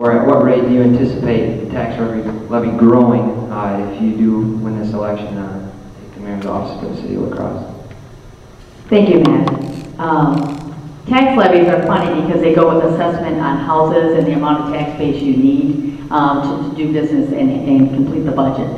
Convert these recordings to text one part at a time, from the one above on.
Or at what rate do you anticipate the tax levy growing if you do win this election take the mayor's office for the city of La Crosse? Thank you, Matt. Tax levies are funny because they go with assessment on houses and the amount of tax base you need to do business and complete the budget.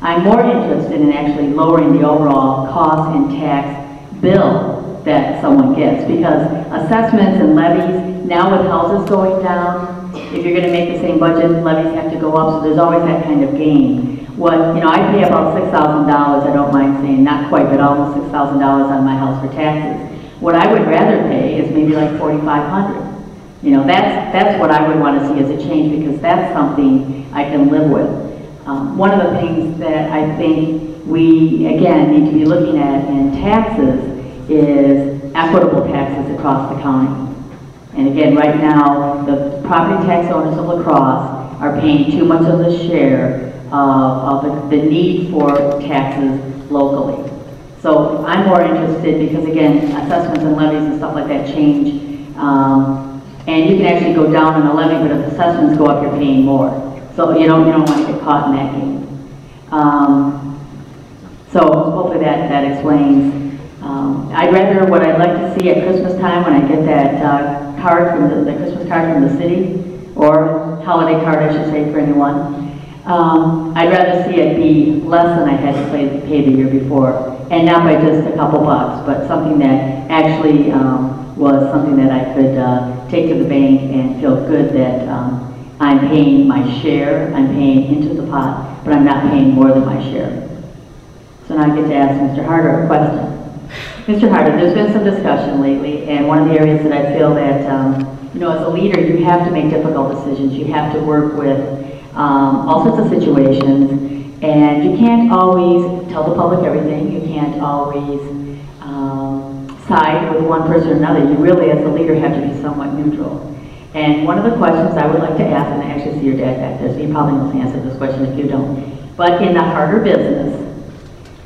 I'm more interested in actually lowering the overall cost and tax bill that someone gets, because assessments and levies, now with houses going down, if you're going to make the same budget, levies have to go up, so there's always that kind of gain. I pay about $6,000, I don't mind saying, not quite, but almost $6,000 on my house for taxes. What I would rather pay is maybe like $4,500. That's what I would want to see as a change, because that's something I can live with. One of the things that I think we, again, need to be looking at in taxes is equitable taxes across the county. And again, right now, the property tax owners of La Crosse are paying too much of the share of the need for taxes locally. So I'm more interested because, again, assessments and levies and stuff like that change. And you can actually go down on a levy, but if assessments go up, you're paying more. So you don't want to get caught in that game. So hopefully that explains. What I'd like to see at Christmas time, when I get that card from the Christmas card from the city, or holiday card, I should say, for anyone, I'd rather see it be less than I had to pay the year before, and not by just a couple bucks, but something that actually was something that I could take to the bank and feel good that I'm paying my share, I'm paying into the pot, but I'm not paying more than my share. So now I get to ask Mr. Harder a question. Mr. Harder, there's been some discussion lately, and one of the areas that I feel that, as a leader, you have to make difficult decisions. You have to work with all sorts of situations, and you can't always tell the public everything. You can't always side with one person or another. You really, as a leader, have to be somewhat neutral. And one of the questions I would like to ask, and I actually see your dad back there, so he probably knows the answer to this question if you don't, but in the Harder business,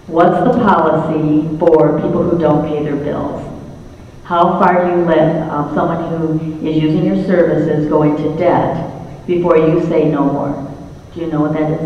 what's the policy for people who don't pay their bills? How far do you let someone who is using your services go into debt before you say no more? Do you know what that is?